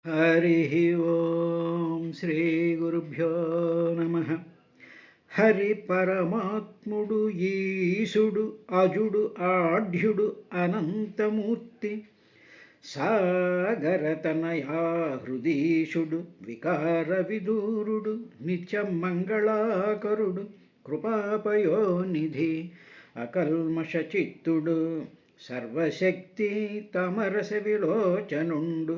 हरिः ओं श्रीगुरुभ्यो नमः। हरि परमात्मुडु ఈశుడు అజుడు ఆఢ్యుడు అనంతమూర్తి సాగరతనయా హృదీశుడు వికార విదూరుడు నిత్యమంగళాకరుడు కృపాపయోనిధి అకల్మష చిత్తుడు సర్వశక్తి తమరస విలోచనుండు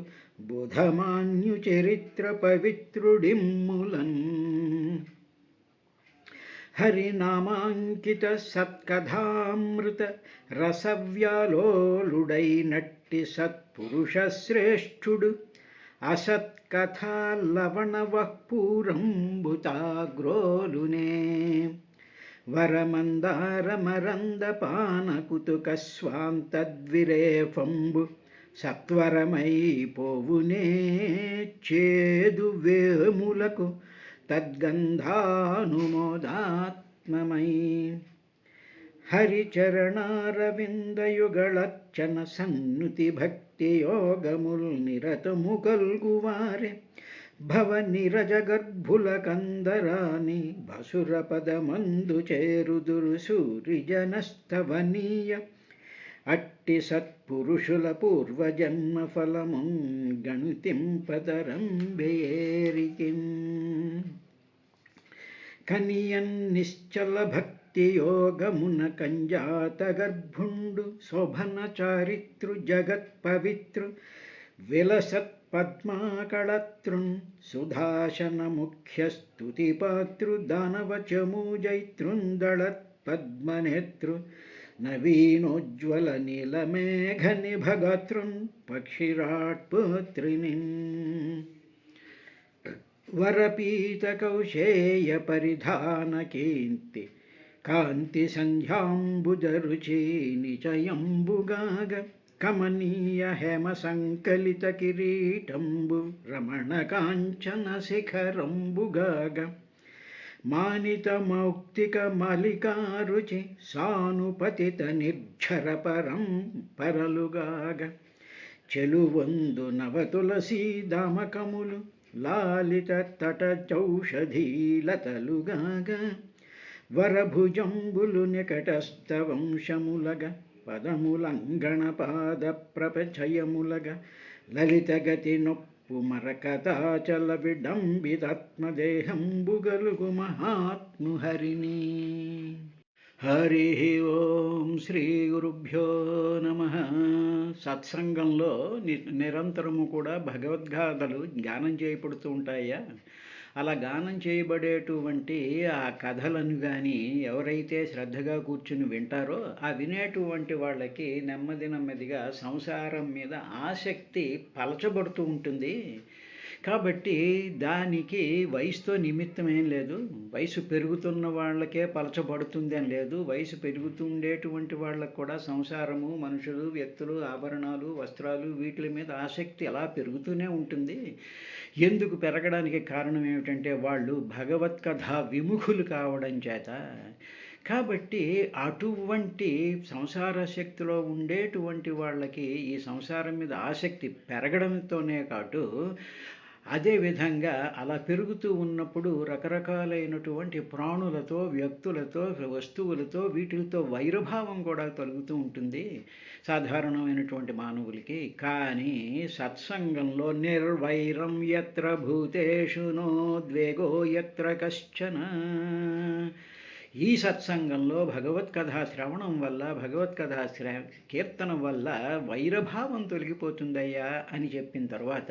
బుధమాన్యు చరిత్ర పవిత్రుడిమ్ములన్ హరినామాంకిత సత్కథామృత రసవ్యాలోలుడైనట్టి సత్పురుష శ్రేష్ఠుడు అసత్కథా లవణవఃపూరంబుతాగ్రోలునే వరమందారమరందపానకుతుక స్వాంతద్విరేఫంబు సత్వరమైపోవునే చేదు వేములకు తద్గంధానుమోదాత్మమై హరిచరణారవిందయుగళర్చన సన్నుతి భక్తి యోగముల్ నిరతము కల్గువారే భవనిరజగర్భుల కందరాని భసుర పదమందు చేరుదురు సూరిజనస్తవనీయ అట్టి సత్పురుషుల పూర్వజన్మ ఫలముం గణితింపతరం బేరికిం కనియన్ నిశ్చల భక్తి యోగమున కంజాత గర్భుండు శోభన చారిత్రు జగత్ పవిత్రు విలసత్ పద్మాకళత్రున్ సుధాశన ముఖ్య స్తుతి పాత్రు దానవచమూజైతృందళత్ పద్మనేత్రు నవీనోజ్వల నీలమేఘ నిభగతృన్ పక్షిరాట్పుత్రినిన్ వరపీత కౌశేయ పరిధాన కీర్తి కాంతి సంధ్యాంబుజరుచి నిచయంబుగాగ కమనీయ హేమ సంకలిత కిరీటంబు రమణ కాంచన శిఖరంబుగాగ మానిత మౌక్తిక మలికారుచి సానుపతిత నిర్ఝర పరం పరలుగాగ చెలువందు నవతులసీ దామకములు లాలిత తట చౌషధీలతలుగాగ వరభుజంబులు నికటస్థ వంశములగ పదములంగణ పాద ప్రపచయములగ లలిత గతి నొప్పు మరకతాచల విడంబితాత్మదేహంబుగలుగు మహాత్ము హరిని. హరి ఓం శ్రీ గురుభ్యో నమః. సత్సంగంలో నిరంతరము కూడా భగవద్గాథలు గానం చేయబడుతూ ఉంటాయా? అలా గానం చేయబడేటువంటి ఆ కథలను కానీ ఎవరైతే శ్రద్ధగా కూర్చుని వింటారో ఆ వినేటువంటి వాళ్ళకి నెమ్మదిగా సంసారం మీద ఆసక్తి పలచబడుతూ ఉంటుంది. కాబట్టి దానికి వయసుతో నిమిత్తం ఏం లేదు. వయసు పెరుగుతున్న వాళ్ళకే పలచబడుతుంది అని లేదు. వయసు పెరుగుతుండేటువంటి వాళ్ళకు కూడా సంసారము, మనుషులు, వ్యక్తులు, ఆభరణాలు, వస్త్రాలు వీటి మీద ఆసక్తి అలా పెరుగుతూనే ఉంటుంది. ఎందుకు పెరగడానికి కారణం ఏమిటంటే వాళ్ళు భగవత్కథ విముఖులు కావడం చేత. కాబట్టి అటువంటి సంసార శక్తిలో ఉండేటువంటి వాళ్ళకి ఈ సంసారం మీద ఆసక్తి పెరగడంతోనే కాదు, అదేవిధంగా అలా పెరుగుతూ ఉన్నప్పుడు రకరకాలైనటువంటి ప్రాణులతో, వ్యక్తులతో, వస్తువులతో వీటితో వైరభావం కూడా కలుగుతూ ఉంటుంది సాధారణమైనటువంటి మానవులకి. కానీ సత్సంగంలో నిర్వైరం యత్ర భూతేషు నోద్వేగో యత్ర కశ్చన, ఈ సత్సంగంలో భగవత్కథా శ్రవణం వల్ల, భగవత్కథా కీర్తనం వల్ల వైరభావం తొలగిపోతుందయ్యా అని చెప్పిన తర్వాత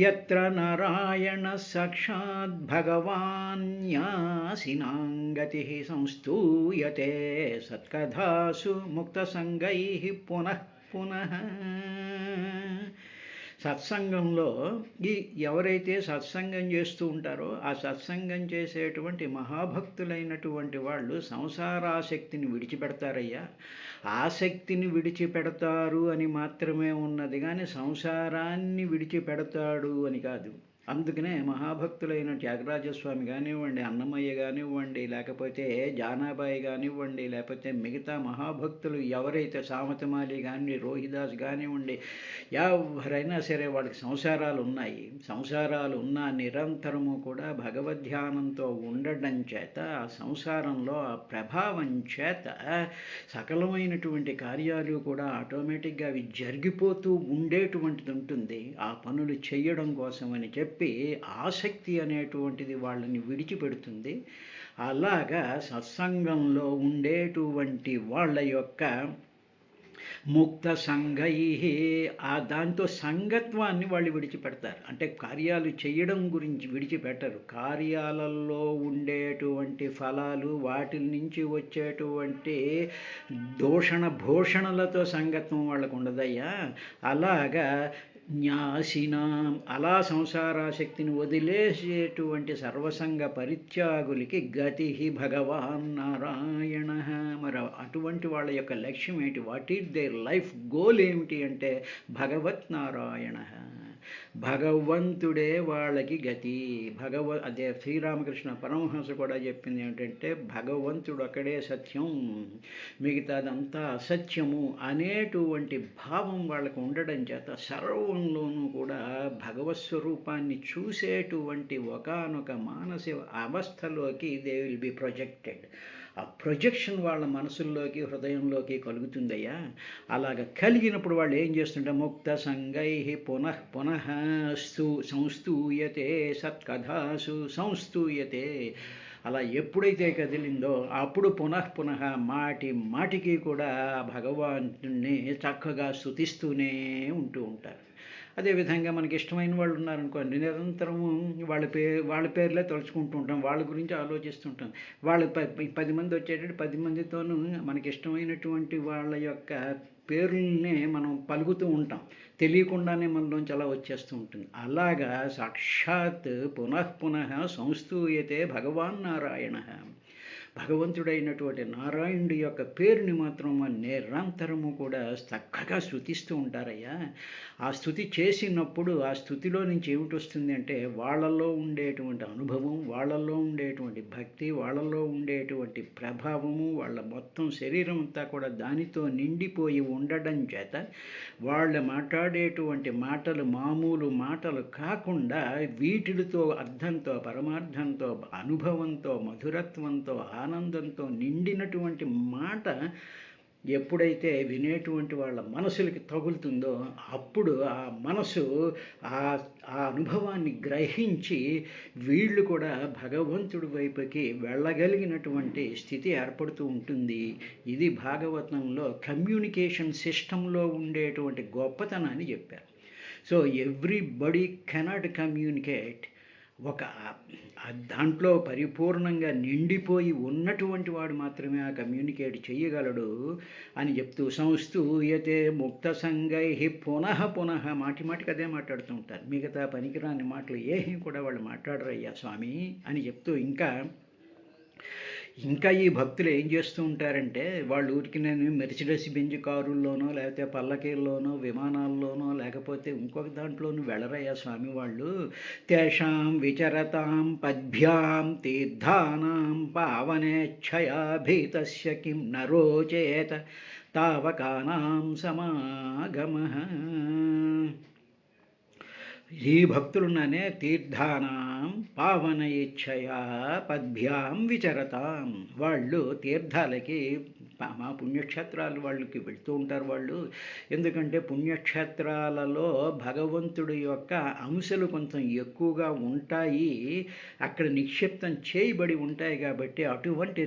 యత్ర నారాయణ సాక్షాత్ భగవాన్యాసినాంగతి సంస్తూయతే సత్కథాసు ముక్తసంగై పునః పునః. సత్సంగంలో ఎవరైతే సత్సంగం చేస్తూ ఉంటారో ఆ సత్సంగం చేసేటువంటి మహాభక్తులైనటువంటి వాళ్ళు సంసారాసక్తిని విడిచిపెడతారయ్యా. ఆసక్తిని విడిచిపెడతారు అని మాత్రమే ఉన్నది కానీ సంసారాన్ని విడిచిపెడతాడు అని కాదు. అందుకనే మహాభక్తులైన త్యాగరాజస్వామి కానివ్వండి, అన్నమయ్య కానివ్వండి, లేకపోతే జానాబాయి కానివ్వండి, లేకపోతే మిగతా మహాభక్తులు ఎవరైతే సామతమాలి కానీ, రోహిదాస్ కానివ్వండి, ఎవరైనా సరే వాళ్ళకి సంసారాలు ఉన్నాయి. సంసారాలు ఉన్నా నిరంతరము కూడా భగవద్ధ్యానంతో ఉండడం చేత ఆ సంసారంలో ఆ ప్రభావం చేత సకలమైనటువంటి కార్యాలు కూడా ఆటోమేటిక్గా అవి జరిగిపోతూ ఉండేటువంటిది ఉంటుంది. ఆ పనులు చేయడం కోసం అని చెప్పి ఆసక్తి అనేటువంటిది వాళ్ళని విడిచిపెడుతుంది. అలాగా సత్సంగంలో ఉండేటువంటి వాళ్ళ యొక్క ముక్త సంగై ఆ దాంతో సంగత్వాన్ని వాళ్ళు విడిచిపెడతారు. అంటే కార్యాలు చేయడం గురించి విడిచిపెట్టరు. కార్యాలలో ఉండేటువంటి ఫలాలు, వాటి నుంచి వచ్చేటువంటి దూషణ భూషణలతో సంగత్వం వాళ్ళకు ఉండదయ్యా. అలాగా న్యాసినాం అలా సంసారాశక్తిని వదిలేసేటువంటి సర్వసంగ పరిత్యాగులకి గతి భగవాన్ నారాయణ. మరి అటువంటి వాళ్ళ యొక్క లక్ష్యం ఏంటి? What is their life goal ఏమిటి అంటే భగవత్ నారాయణ, భగవంతుడే వాళ్ళకి గతి. అదే శ్రీరామకృష్ణ పరమహంస కూడా చెప్పింది ఏమిటంటే భగవంతుడు అక్కడే సత్యం, మిగతాదంతా అసత్యము అనేటువంటి భావం వాళ్ళకు ఉండడం చేత సర్వంలోనూ కూడా భగవత్ స్వరూపాన్ని చూసేటువంటి ఒకానొక మానసిక అవస్థలోకి దే విల్ బి ప్రొజెక్టెడ్. ఆ ప్రొజెక్షన్ వాళ్ళ మనసుల్లోకి, హృదయంలోకి కలుగుతుందయ్యా. అలాగ కలిగినప్పుడు వాళ్ళు ఏం చేస్తుంటే ముక్త సంగై పునః పునః సంస్తూయతే సత్కథాసు సంస్తూయతే. అలా ఎప్పుడైతే కదిలిందో అప్పుడు పునః పునః మాటికి కూడా భగవంతుణ్ణి చక్కగా స్తుతిస్తూనే ఉంటూ ఉంటారు. అదేవిధంగా మనకి ఇష్టమైన వాళ్ళు ఉన్నారనుకోండి, నిరంతరము వాళ్ళ పేర్లే తలుచుకుంటూ ఉంటాం, వాళ్ళ గురించి ఆలోచిస్తుంటాం. వాళ్ళు 10 మంది వచ్చేటట్టు 10 మందితోనూ మనకి ఇష్టమైనటువంటి వాళ్ళ యొక్క పేర్లనే మనం పలుకుతూ ఉంటాం. తెలియకుండానే మనలోంచి అలా వచ్చేస్తూ ఉంటుంది. అలాగా సాక్షాత్ పునః పునః సంస్తూయతే భగవాన్ నారాయణ. భగవంతుడైనటువంటి నారాయణుడి యొక్క పేరుని మాత్రం నిరంతరము కూడా చక్కగా స్తుతిస్తూ ఉంటారయ్యా. ఆ స్తుతి చేసినప్పుడు ఆ స్తుతిలో నుంచి ఏమిటి వస్తుంది అంటే వాళ్ళల్లో ఉండేటువంటి అనుభవం, వాళ్ళల్లో ఉండేటువంటి భక్తి, వాళ్ళల్లో ఉండేటువంటి ప్రభావము, వాళ్ళ మొత్తం శరీరం అంతా కూడా దానితో నిండిపోయి ఉండడం చేత వాళ్ళు మాట్లాడేటువంటి మాటలు మామూలు మాటలు కాకుండా వీటితో అర్థంతో, పరమార్థంతో, అనుభవంతో, మధురత్వంతో, ఆనందంతో నిండినటువంటి మాట ఎప్పుడైతే వినేటువంటి వాళ్ళ మనసులకి తగులుతుందో అప్పుడు ఆ మనసు ఆ అనుభవాన్ని గ్రహించి వీళ్ళు కూడా భగవంతుడి వైపుకి వెళ్ళగలిగినటువంటి స్థితి ఏర్పడుతూ ఉంటుంది. ఇది భాగవతంలో కమ్యూనికేషన్ సిస్టంలో ఉండేటువంటి గొప్పతనాన్ని చెప్పారు. So everybody cannot communicate. దాంట్లో పరిపూర్ణంగా నిండిపోయి ఉన్నటువంటి వాడు మాత్రమే ఆ కమ్యూనికేట్ చేయగలడు అని చెప్తూ సంస్తూయతే ముక్త సంగై పునః పునః మాటికి అదే మాట్లాడుతూ ఉంటారు. మిగతా పనికిరాని మాటలు ఏమీ కూడా వాళ్ళు మాట్లాడరయ్యా స్వామి అని చెప్తూ ఇంకా ఈ భక్తులు ఏం చేస్తూ ఉంటారంటే వాళ్ళు ఊరికి నేను మెర్సిడెస్ బెంజ్ కారుల్లోనో లేకపోతే పల్లకీల్లోనో విమానాల్లోనో లేకపోతే ఇంకొక దాంట్లోనూ వెళ్ళరయ్యా స్వామి. వాళ్ళు తేషాం విచరతాం పద్భ్యాం తీర్థానాం పావనేచ్ఛయా భీతస్య కిం నరోచేత తావకానాం సమాగమః. ఈ భక్తులున్నానే తీర్థానాం పావన ఇచ్ఛయా పద్భ్యాం విచరతాం. వాళ్ళు తీర్థాలకి మా పుణ్యక్షేత్రాలు వాళ్ళకి వెళ్తూ ఉంటారు వాళ్ళు. ఎందుకంటే పుణ్యక్షేత్రాలలో భగవంతుడి యొక్క అంశలు కొంచెం ఎక్కువగా ఉంటాయి, అక్కడ నిక్షిప్తం చేయబడి ఉంటాయి. కాబట్టి అటువంటి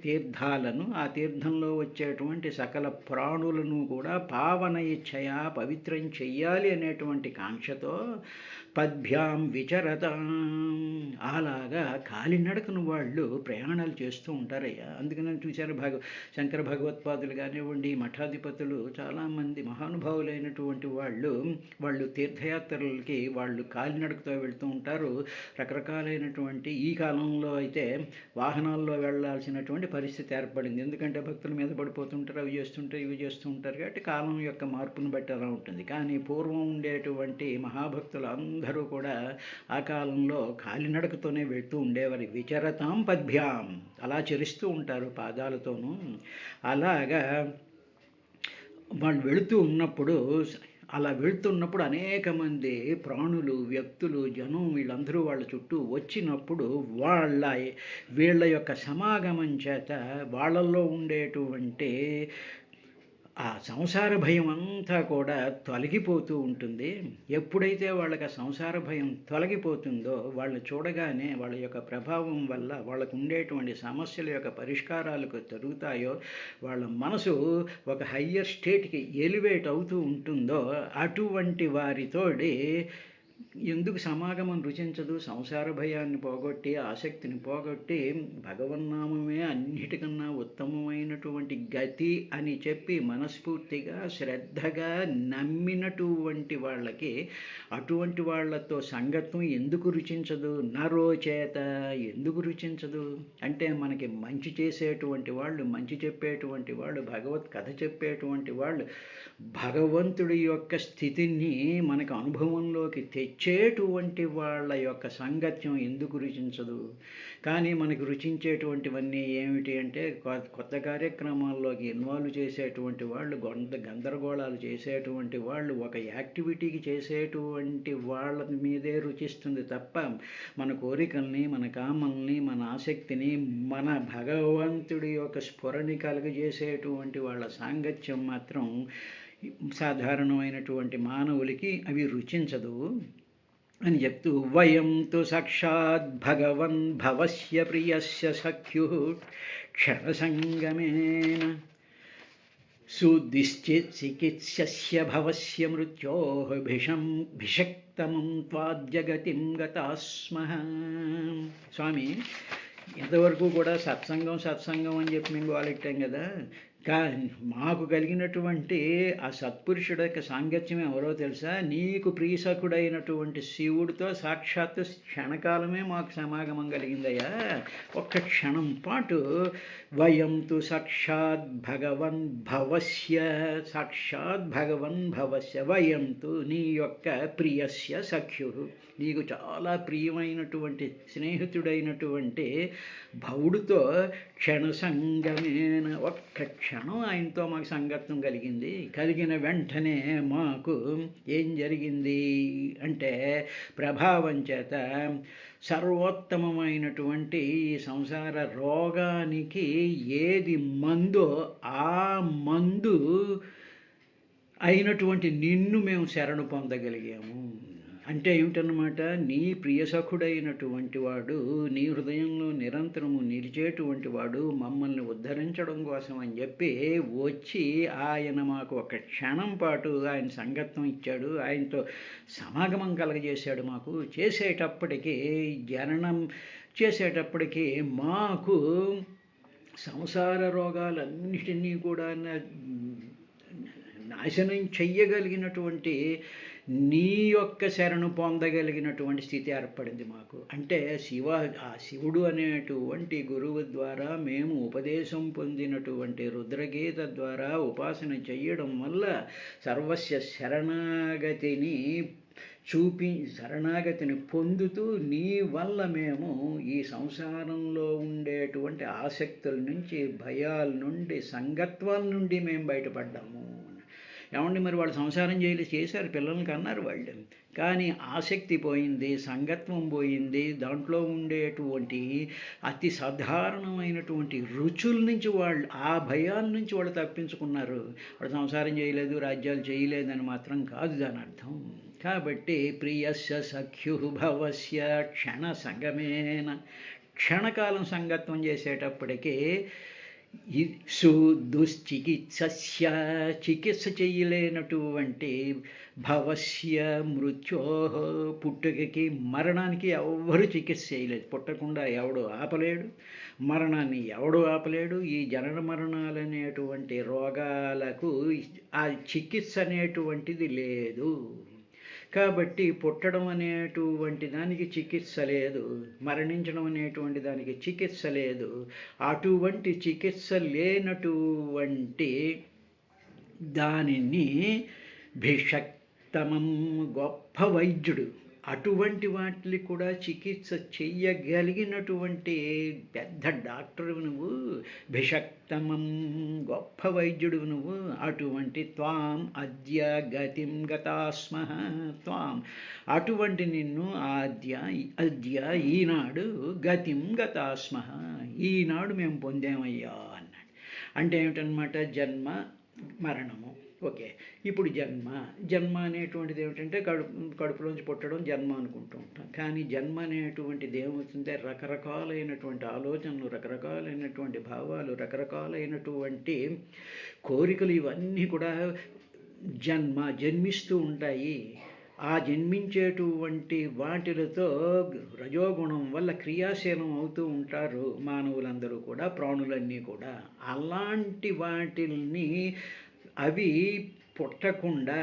తీర్థాలను ఆ తీర్థంలో వచ్చేటువంటి సకల ప్రాణులను కూడా పావన ఇచ్ఛయా పవిత్రం చెయ్యాలి అనేటువంటి కాంక్షతో పద్భ్యాం విచరతాం. అలాగా కాలినడకను వాళ్ళు ప్రయాణాలు చేస్తూ ఉంటారయ్యా. అందుకని చూశారు శంకర భగవత్పాదులు కానివ్వండి, మఠాధిపతులు చాలామంది మహానుభావులైనటువంటి వాళ్ళు తీర్థయాత్రలకి వాళ్ళు కాలినడకతో వెళ్తూ ఉంటారు. రకరకాలైనటువంటి ఈ కాలంలో అయితే వాహనాల్లో వెళ్ళాల్సినటువంటి పరిస్థితి ఏర్పడింది. ఎందుకంటే భక్తుల మీద పడిపోతుంటారు, అవి చేస్తుంటారు, ఇవి చేస్తూ ఉంటారు. కాబట్టి కాలం యొక్క మార్పును బట్టి అలా ఉంటుంది. కానీ పూర్వం ఉండేటువంటి ఉండేటువంటి మహాభక్తులు అందరూ కూడా ఆ కాలంలో కాలినడకతోనే వెళ్తూ ఉండేవారు. విచరతాం పద్భ్యాం, అలా చరిస్తూ ఉంటారు పాదాలతోనూ. అలాగా వాళ్ళు అలా వెళుతున్నప్పుడు అనేక మంది ప్రాణులు, వ్యక్తులు, జనం వీళ్ళందరూ వాళ్ళ చుట్టూ వచ్చినప్పుడు వీళ్ళ యొక్క సమాగమం చేత వాళ్ళల్లో ఉండేటువంటి ఆ సంసార భయం అంతా కూడా తొలగిపోతూ ఉంటుంది. ఎప్పుడైతే వాళ్ళకి ఆ సంసార భయం తొలగిపోతుందో వాళ్ళు చూడగానే వాళ్ళ యొక్క ప్రభావం వల్ల వాళ్ళకు ఉండేటువంటి సమస్యల యొక్క పరిష్కారాలకు జరుగుతాయో, వాళ్ళ మనసు ఒక హయ్యర్ స్టేట్కి ఎలివేట్ అవుతూ ఉంటుందో, అటువంటి వారితోటి ఎందుకు సమాగమం రుచించదు? సంసార భయాన్ని పోగొట్టి, ఆసక్తిని పోగొట్టి, భగవన్నామమే అన్నిటికన్నా ఉత్తమమైనటువంటి గతి అని చెప్పి మనస్ఫూర్తిగా శ్రద్ధగా నమ్మినటువంటి వాళ్ళకి అటువంటి వాళ్ళతో సంగత్వం ఎందుకు రుచించదు? నరోచేత, ఎందుకు రుచించదు అంటే మనకి మంచి చేసేటువంటి వాళ్ళు, మంచి చెప్పేటువంటి వాళ్ళు, భగవత్ కథ చెప్పేటువంటి వాళ్ళు, భగవంతుడి యొక్క స్థితిని మనకు అనుభవంలోకి తెచ్చేటువంటి వాళ్ళ యొక్క సాంగత్యం ఎందుకు రుచించదు? కానీ మనకు రుచించేటువంటివన్నీ ఏమిటి అంటే కొత్త కార్యక్రమాల్లోకి ఇన్వాల్వ్ చేసేటువంటి వాళ్ళు, గందరగోళాలు చేసేటువంటి వాళ్ళు, ఒక యాక్టివిటీకి చేసేటువంటి వాళ్ళ మీదే రుచిస్తుంది తప్ప మన కోరికల్ని, మన కామల్ని, మన ఆసక్తిని, మన భగవంతుడి యొక్క స్ఫురణి కలుగజేసేటువంటి వాళ్ళ సాంగత్యం మాత్రం సాధారణమైనటువంటి మానవులకి అవి రుచించదు అని చెప్తూ, వయం తు సాక్షాత్ భగవన్ భవస్య ప్రియస్య సఖ్యు క్షణసంగమేన సుదిశ్చిత్ చికిత్స్య భవస్య మృత్యోః భిషక్తమం త్వాద్యగతిం గతాస్మః. స్వామి, ఇంతవరకు కూడా సత్సంగం అని చెప్పి మేము గోలెట్టాం కదా, కానీ మాకు కలిగినటువంటి ఆ సత్పురుషుడు యొక్క సాంగత్యం ఎవరో తెలుసా? నీకు ప్రియసఖుడైనటువంటి శివుడితో సాక్షాత్తు క్షణకాలమే మాకు సమాగమం కలిగిందయ్యా. ఒక్క క్షణం పాటు వయం తు సాక్షాత్ భగవన్ భవస్య వయం తు నీ యొక్క ప్రియస్య సఖ్యుడు, నీకు చాలా ప్రియమైనటువంటి స్నేహితుడైనటువంటి భవుడితో క్షణసంగమేన, ఒక్క క్షణం ఆయనతో మాకు సంగత్వం కలిగింది. కలిగిన వెంటనే మాకు ఏం జరిగింది అంటే ప్రభావం చేత సర్వోత్తమమైనటువంటి ఈ సంసార రోగానికి ఏది మందో ఆ మందు అయినటువంటి నిన్ను మేము శరణు పొందగలిగాము. అంటే ఏమిటన్నమాట? నీ ప్రియసఖుడైనటువంటి వాడు, నీ హృదయంలో నిరంతరము నిలిచేటువంటి వాడు మమ్మల్ని ఉద్ధరించడం కోసం అని చెప్పి వచ్చి ఆయన మాకు ఒక క్షణం పాటు ఆయన సంగత్వం ఇచ్చాడు, ఆయనతో సమాగమం కలగజేశాడు. మాకు జననం చేసేటప్పటికీ మాకు సంసార రోగాలన్నిటినీ కూడా నాశనం చెయ్యగలిగినటువంటి నీ యొక్క శరణు పొందగలిగినటువంటి స్థితి ఏర్పడింది మాకు. అంటే ఆ శివుడు అనేటువంటి గురువు ద్వారా మేము ఉపదేశం పొందినటువంటి రుద్రగీత ద్వారా ఉపాసన చెయ్యడం వల్ల సర్వస్య శరణాగతిని పొందుతూ నీ వల్ల మేము ఈ సంసారంలో ఉండేటువంటి ఆసక్తుల నుంచి, భయాల నుండి, సంగత్వాల నుండి మేము బయటపడ్డాము. ఏమండి, మరి వాళ్ళు సంసారం చేశారు, పిల్లల్ని కన్నారు వాళ్ళు, కానీ ఆసక్తి పోయింది, సంగత్వం పోయింది, దాంట్లో ఉండేటువంటి అతి సాధారణమైనటువంటి రుచుల నుంచి వాళ్ళు, ఆ భయాల నుంచి వాళ్ళు తప్పించుకున్నారు. వాళ్ళు సంసారం చేయలేదు, రాజ్యాలు చేయలేదని మాత్రం కాదు దాని అర్థం. కాబట్టి ప్రియస్య సఖ్యు భవస్య క్షణ సంగమేన, క్షణకాలం సంగత్వం చేసేటప్పటికీ చికిత్స చేయలేనటువంటి భవస్య మృత్యో, పుట్టుకకి మరణానికి ఎవరు చికిత్స చేయలేదు. పుట్టకుండా ఎవడు ఆపలేడు, మరణాన్ని ఎవడు ఆపలేడు. ఈ జనన మరణాలనేటువంటి రోగాలకు ఆ చికిత్స అనేటువంటిది లేదు. కాబట్టి పుట్టడం అనేటువంటి దానికి చికిత్స లేదు, మరణించడం అనేటువంటి దానికి చికిత్స లేదు. అటువంటి చికిత్స లేనటువంటి దానిని భిషక్తమం, గొప్ప వైద్యుడు. అటువంటి వాటిని కూడా చికిత్స చెయ్యగలిగినటువంటి పెద్ద డాక్టరు నువ్వు. భిషక్తమం, గొప్ప వైద్యుడు నువ్వు. అటువంటి త్వాం అద్య గతిం గతాస్మః. త్వాం, అటువంటి నిన్ను అద్య ఈనాడు ఈనాడు గతాస్మః, ఈనాడు మేము పొందామయ్యా అన్నాడు. అంటే ఏమిటనమాట? జన్మ మరణము. ఓకే, ఇప్పుడు జన్మ అనేటువంటిది ఏమిటంటే కడుపులోంచి పుట్టడం జన్మ అనుకుంటూ ఉంటాం. కానీ జన్మ అనేటువంటిది ఏమవుతుంటే రకరకాలైనటువంటి ఆలోచనలు, రకరకాలైనటువంటి భావాలు, రకరకాలైనటువంటి కోరికలు, ఇవన్నీ కూడా జన్మిస్తూ ఉంటాయి. ఆ జన్మించేటువంటి వాటిలతో రజోగుణం వల్ల క్రియాశీలం అవుతూ ఉంటారు మానవులందరూ కూడా, ప్రాణులన్నీ కూడా. అలాంటి వాటిల్ని అవి పుట్టకుండా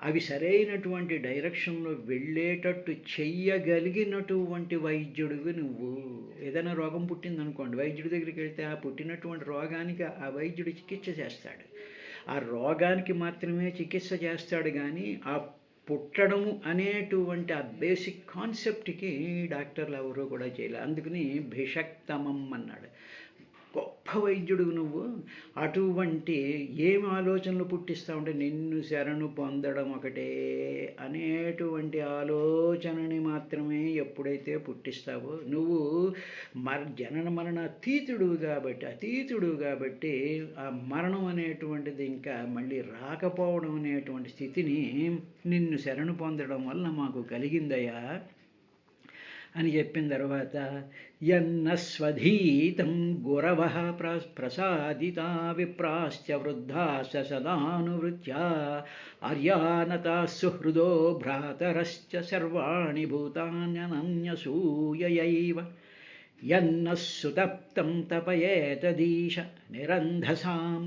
అవి సరైనటువంటి డైరెక్షన్లో వెళ్ళేటట్టు చెయ్యగలిగినటువంటి వైద్యుడివి నువ్వు. ఏదైనా రోగం పుట్టిందనుకోండి, వైద్యుడి దగ్గరికి వెళ్తే ఆ పుట్టినటువంటి రోగానికి ఆ వైద్యుడు చికిత్స చేస్తాడు. ఆ రోగానికి మాత్రమే చికిత్స చేస్తాడు, కానీ ఆ పుట్టడము అనేటువంటి ఆ బేసిక్ కాన్సెప్ట్కి డాక్టర్లు ఎవరూ కూడా చేయలేదు. అందుకని భిషక్తమం అన్నాడు. గొప్ప వైద్యుడు నువ్వు. అటువంటి ఏం ఆలోచనలు పుట్టిస్తావంటే నిన్ను శరణు పొందడం ఒకటే అనేటువంటి ఆలోచనని మాత్రమే ఎప్పుడైతే పుట్టిస్తావో నువ్వు జనన మరణ అతీతుడు కాబట్టి ఆ మరణం అనేటువంటిది ఇంకా మళ్ళీ రాకపోవడం అనేటువంటి స్థితిని నిన్ను శరణు పొందడం వల్ల మాకు కలిగిందయ్యా అని చెప్పిన తర్వాత, యన్నస్వధీతం గురవః ప్రసాదితా విప్రాశ్చ వృద్ధాశ్చ సదానువృత్యా ఆర్యానతా సుహృదో భ్రాతరశ్చ సర్వాణి భూతాన్యనన్యసూయయైవ యన్నస్సుతప్తం తపయేతదీశ నిరంధసాం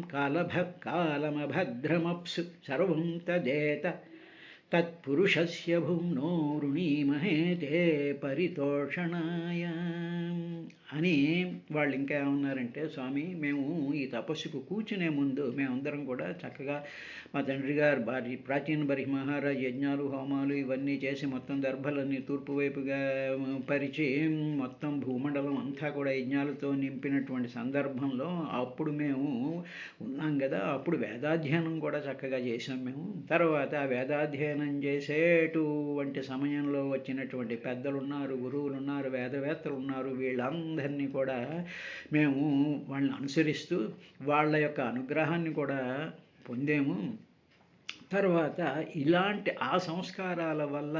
కాలమభద్రమప్సు సర్వం తదేత తత్పురుషస్య భూమ్నో వృణీమహే తే పరితోషణాయ అని. వాళ్ళు ఇంకా ఏమన్నారంటే, స్వామి మేము ఈ తపస్సుకు కూర్చునే ముందు మేమందరం కూడా చక్కగా మా తండ్రి గారు ప్రాచీన బరి మహారాజ్ యజ్ఞాలు హోమాలు ఇవన్నీ చేసి మొత్తం దర్భలన్నీ తూర్పు వైపుగా పరిచి మొత్తం భూమండలం అంతా కూడా యజ్ఞాలతో నింపినటువంటి సందర్భంలో అప్పుడు మేము ఉన్నాం కదా. అప్పుడు వేదాధ్యయనం కూడా చక్కగా చేసాం మేము. తర్వాత ఆ వేదాధ్యయనం చేసేటువంటి సమయంలో వచ్చినటువంటి పెద్దలున్నారు, గురువులున్నారు, వేదవేత్తలు ఉన్నారు. వీళ్ళందరినీ కూడా మేము వాళ్ళని అనుసరిస్తూ వాళ్ళ యొక్క అనుగ్రహాన్ని కూడా పొందాము. తర్వాత ఇలాంటి ఆ సంస్కారాల వల్ల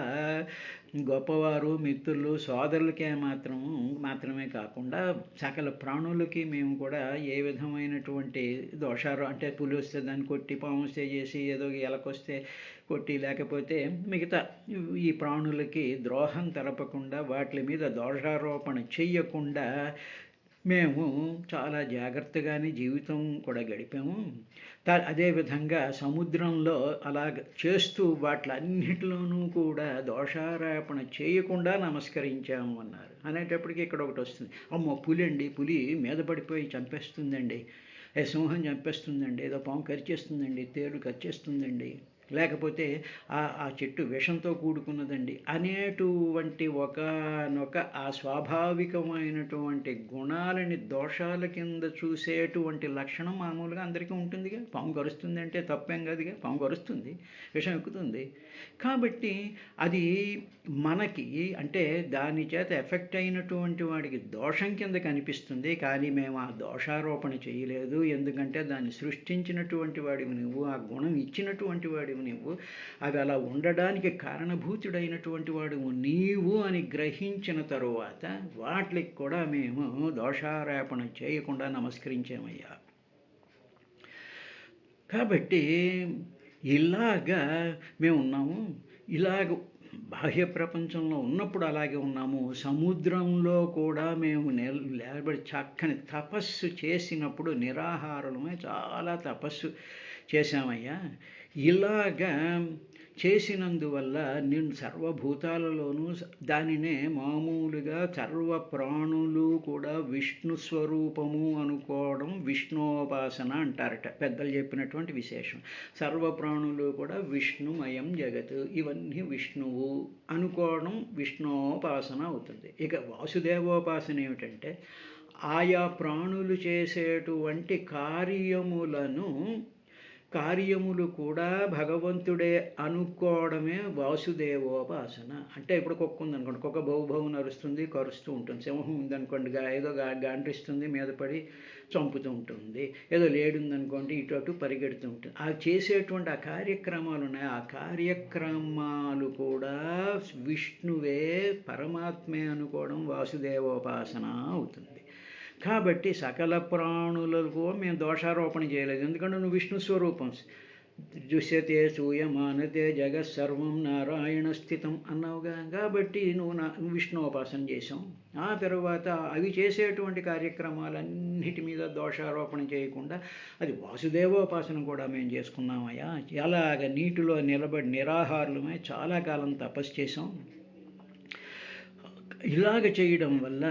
గొప్పవారు, మిత్రులు, సోదరులకే మాత్రమే కాకుండా సకల ప్రాణులకి మేము కూడా ఏ విధమైనటువంటి దోషాలు అంటే పులి వస్తే దాన్ని కొట్టి, పాము వస్తే చేసి, ఏదో ఎలకొస్తే కొట్టి, లేకపోతే మిగతా ఈ ప్రాణులకి ద్రోహం తలపకుండా వాటి మీద దోషారోపణ చెయ్యకుండా మేము చాలా జాగ్రత్తగానే జీవితం కూడా గడిపాము. అదేవిధంగా సముద్రంలో అలాగ చేస్తూ వాటిలన్నిటిలోనూ కూడా దోషారోపణ చేయకుండా నమస్కరించాము అన్నారు. అనేటప్పటికీ ఇక్కడ ఒకటి వస్తుంది, అమ్మో పులి మీద పడిపోయి చంపేస్తుందండి, సింహం చంపేస్తుందండి, ఏదో పాము కరిచేస్తుందండి, తేలు కరిచేస్తుందండి, లేకపోతే ఆ చెట్టు విషంతో కూడుకున్నదండి అనేటువంటి ఒకనొక ఆ స్వాభావికమైనటువంటి గుణాలని దోషాల కింద చూసేటువంటి లక్షణం మామూలుగా అందరికీ ఉంటుందిగా. పాము కరుస్తుంది అంటే తప్పేం కాదుగా, పాము కరుస్తుంది, విషం ఎక్కుతుంది. కాబట్టి అది మనకి అంటే దాని చేత ఎఫెక్ట్ అయినటువంటి వాడికి దోషం కింద కనిపిస్తుంది. కానీ మేము ఆ దోషారోపణ చేయలేదు. ఎందుకంటే దాన్ని సృష్టించినటువంటి వాడివి నువ్వు, ఆ గుణం ఇచ్చినటువంటి వాడివి నువ్వు, అవి అలా ఉండడానికి కారణభూతుడైనటువంటి వాడివి నీవు అని గ్రహించిన తరువాత వాటికి కూడా మేము దోషారోపణ చేయకుండా నమస్కరించామయ్యా. కాబట్టి ఇలాగా మేము ఉన్నాము. ఇలాగ బాహ్య ప్రపంచంలో ఉన్నప్పుడు అలాగే ఉన్నాము. సముద్రంలో కూడా మేము నిలబడి చక్కని తపస్సు చేసినప్పుడు నిరాహారమే చాలా తపస్సు చేశామయ్యా. ఇలాగా చేసినందువల్ల నేను సర్వభూతాలలోనూ దానినే మామూలుగా సర్వ ప్రాణులు కూడా విష్ణు స్వరూపము అనుకోవడం విష్ణోపాసన అంటారట పెద్దలు చెప్పినటువంటి విశేషం. సర్వ ప్రాణులు కూడా విష్ణుమయం జగత్, ఇవన్నీ విష్ణువు అనుకోవడం విష్ణోపాసన అవుతుంది. ఇక వాసుదేవోపాసన ఏమిటంటే ఆయా ప్రాణులు చేసేటువంటి కార్యములు కూడా భగవంతుడే అనుకోవడమే వాసుదేవోపాసన. అంటే ఇప్పుడు కుక్క ఉందనుకోండి, కుక్క బహు నరుస్తుంది, కరుస్తూ ఉంటుంది. సింహం ఉందనుకోండి, ఏదో గాండ్రిస్తుంది, మీద పడి చంపుతూ ఉంటుంది. ఏదో లేడుందనుకోండి, ఇటు అటు పరిగెడుతూ ఉంటుంది. ఆ చేసేటువంటి ఆ కార్యక్రమాలు ఉన్నాయి, ఆ కార్యక్రమాలు కూడా విష్ణువే పరమాత్మే అనుకోవడం వాసుదేవోపాసన అవుతుంది. కాబట్టి సకల ప్రాణులకు మేము దోషారోపణ చేయలేదు, ఎందుకంటే నువ్వు విష్ణు స్వరూపం. దృశ్యతే సూయమానతే జగత్సర్వం నారాయణ స్థితం అన్నావుగా, కాబట్టి నువ్వు విష్ణుోపాసన చేసాం. ఆ తర్వాత అవి చేసేటువంటి కార్యక్రమాలన్నిటి మీద దోషారోపణ చేయకుండా అది వాసుదేవోపాసన కూడా మేము చేసుకున్నామయ్యా. అలాగ నీటిలో నిలబడి నిరాహారులమై చాలా కాలం తపస్సు చేసాం. ఇలాగ చేయడం వల్ల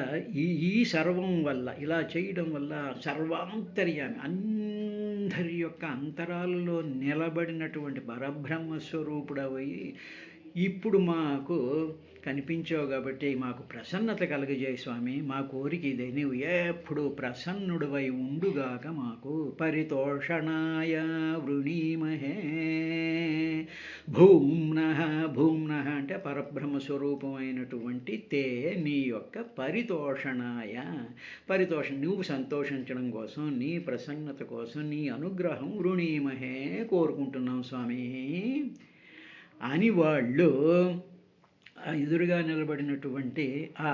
ఈ సర్వం వల్ల ఇలా చేయడం వల్ల సర్వాంతర్యామి అందరి యొక్క అంతరాలలో నిలబడినటువంటి పరబ్రహ్మస్వరూపుడవై ఇప్పుడు మాకు కనిపించావు కాబట్టి మాకు ప్రసన్నత కలగజేయ స్వామి. మా కోరిక ఇదే, నీవు ఎప్పుడు ప్రసన్నుడివై ఉండుగాక. మాకు పరితోషణాయ వృణీమహే భూమ్న అంటే పరబ్రహ్మస్వరూపమైనటువంటి తే నీ యొక్క పరితోషణాయ, నువ్వు సంతోషించడం కోసం, నీ ప్రసన్నత కోసం, నీ అనుగ్రహం వృణీమహే కోరుకుంటున్నాం స్వామి అని వాళ్ళు ఎదురుగా నిలబడినటువంటి ఆ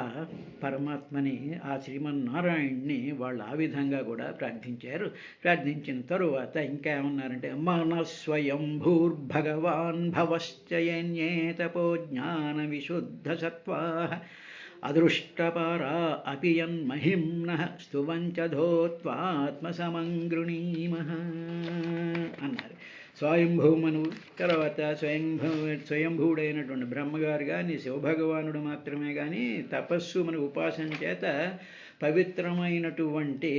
పరమాత్మని, ఆ శ్రీమన్నారాయణ్ణి వాళ్ళు ఆ విధంగా కూడా ప్రార్థించారు. ప్రార్థించిన తరువాత ఇంకా ఏమన్నారంటే మనస్వయంభూర్భగవాన్ భవశ్చయన్యే తపో జ్ఞాన విశుద్ధ సత్వా అదృష్టపారా అపి యన్మహిమ్నః స్తువంచధోత్వాత్మసమంగృణీమః అన్నారు. స్వయంభూమనువు తర్వాత స్వయంభూడైనటువంటి బ్రహ్మగారు కానీ, శివభగవానుడు మాత్రమే కానీ తపస్సు మన ఉపాసన చేత పవిత్రమైనటువంటి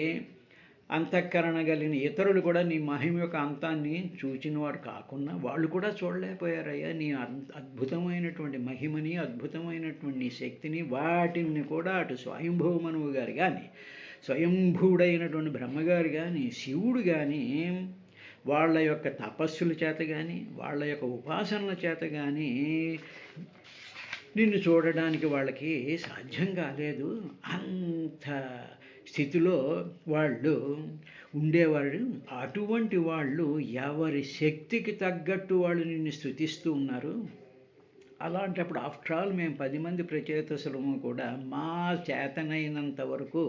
అంతఃకరణ కలిగిన ఇతరులు కూడా నీ మహిమ యొక్క అంతాన్ని చూచిన వారు కాకుండా వాళ్ళు కూడా చూడలేకపోయారయ్యా. నీ అద్భుతమైనటువంటి మహిమని, అద్భుతమైనటువంటి నీ శక్తిని, వాటిని కూడా అటు స్వయంభూమనువు గారు కానీ, స్వయంభూడైనటువంటి బ్రహ్మగారు కానీ, శివుడు కానీ వాళ్ళ యొక్క తపస్సుల చేత కానీ, వాళ్ళ యొక్క ఉపాసనల చేత కానీ నిన్ను చూడడానికి వాళ్ళకి సాధ్యం కాలేదు. అంత స్థితిలో వాళ్ళు ఉండేవారు. అటువంటి వాళ్ళు ఎవరి శక్తికి తగ్గట్టు వాళ్ళు నిన్ను స్తుతిస్తూ ఉన్నారు. అలాంటప్పుడు ఆఫ్టర్ ఆల్ మేము 10 మంది ప్రచేతసులము కూడా మా చేతనైనంత వరకు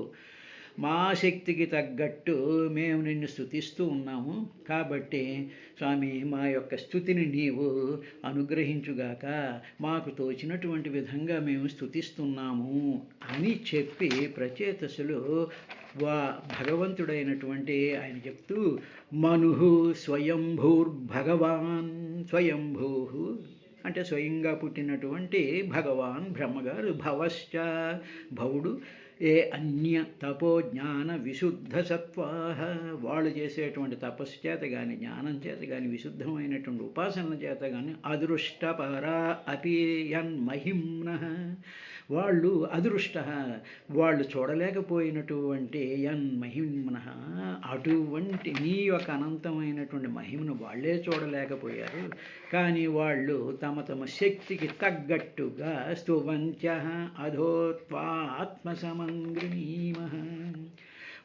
మా శక్తికి తగ్గట్టు మేము నిన్ను స్తుతిస్తూ ఉన్నాము. కాబట్టి స్వామి మా యొక్క స్తుతిని నీవు అనుగ్రహించుగాక, మాకు తోచినటువంటి విధంగా మేము స్తుతిస్తున్నాము అని చెప్పి ప్రచేతసులు భగవంతుడైనటువంటి ఆయన చెప్తూ మనుః స్వయంభూర్భగవాన్, స్వయంభూ అంటే స్వయంగా పుట్టినటువంటి భగవాన్ బ్రహ్మగారు, భవశ్చ భవుడు, ఏ అన్య తపో జ్ఞాన విశుద్ధ సత్వాహ వాళ్ళు చేసేటువంటి తపస్సు చేత కానీ, జ్ఞానం చేత కానీ, విశుద్ధమైనటువంటి ఉపాసనల చేత కానీ అదృష్టపరా అపి యన్మహిమ్నః వాళ్ళు అదృష్ట వాళ్ళు చూడలేకపోయినటువంటి యన్మహిమ్నః అటువంటి నీ యొక్క అనంతమైనటువంటి మహిమను వాళ్ళే చూడలేకపోయారు. కానీ వాళ్ళు తమ శక్తికి తగ్గట్టుగా స్తువంత్యః అధోత్వా ఆత్మసమంగృణీమః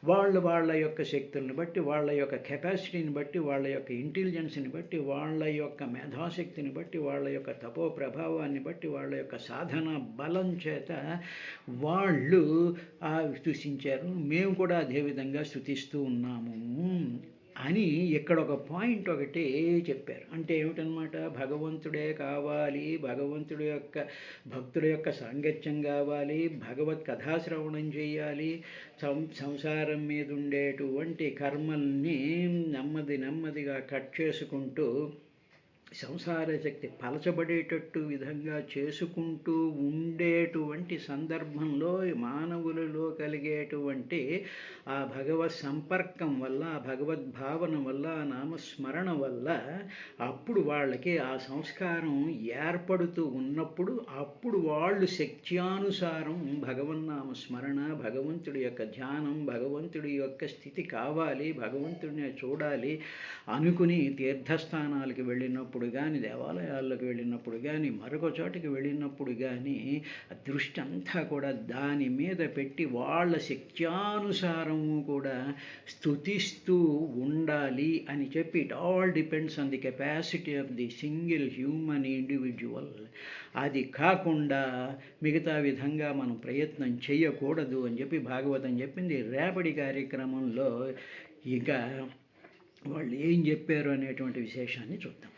వాళ్ళ యొక్క శక్తులను బట్టి, వాళ్ళ యొక్క కెపాసిటీని బట్టి, వాళ్ళ యొక్క ఇంటెలిజెన్స్ని బట్టి, వాళ్ళ యొక్క మేధాశక్తిని బట్టి, వాళ్ళ యొక్క తపో ప్రభావాన్ని బట్టి, వాళ్ళ యొక్క సాధన బలం చేత వాళ్ళు స్తుతించారు. మేము కూడా అదేవిధంగా స్తుతిస్తూ ఉన్నాము అని ఇక్కడ ఒక పాయింట్ ఒకటి చెప్పారు. అంటే ఏమిటనమాట, భగవంతుడే కావాలి, భగవంతుడి యొక్క భక్తుల యొక్క సాంగత్యం కావాలి, భగవత్ కథాశ్రవణం చేయాలి, సంసారం మీద ఉండేటువంటి కర్మల్ని నెమ్మదిగా కట్ చేసుకుంటూ సంసార శక్తి పలచబడేటట్టు విధంగా చేసుకుంటూ ఉండేటువంటి సందర్భంలో మానవులలో కలిగేటువంటి ఆ భగవత్ సంపర్కం వల్ల, ఆ భగవద్భావన వల్ల, ఆ నామస్మరణ వల్ల అప్పుడు వాళ్ళకి ఆ సంస్కారం ఏర్పడుతూ ఉన్నప్పుడు అప్పుడు వాళ్ళు శక్త్యానుసారం భగవన్నామ స్మరణ, భగవంతుడి యొక్క ధ్యానం, భగవంతుడి యొక్క స్థితి కావాలి, భగవంతుడిని చూడాలి అనుకుని తీర్థస్థానాలకు వెళ్ళినప్పుడు కానీ, దేవాలయాలకు వెళ్ళినప్పుడు కానీ, మరొక చోటికి వెళ్ళినప్పుడు కానీ దృష్టి అంతా కూడా దాని మీద పెట్టి వాళ్ళ శక్త్యానుసారము కూడా స్తుతిస్తూ ఉండాలి అని చెప్పి it all depends on the capacity of the single human individual. అది కాకుండా మిగతా విధంగా మనం ప్రయత్నం చేయకూడదు అని చెప్పి భాగవతం చెప్పింది. రేపటి కార్యక్రమంలో ఇంకా వాళ్ళు ఏం చెప్పారు అనేటువంటి విశేషాన్ని చూద్దాం.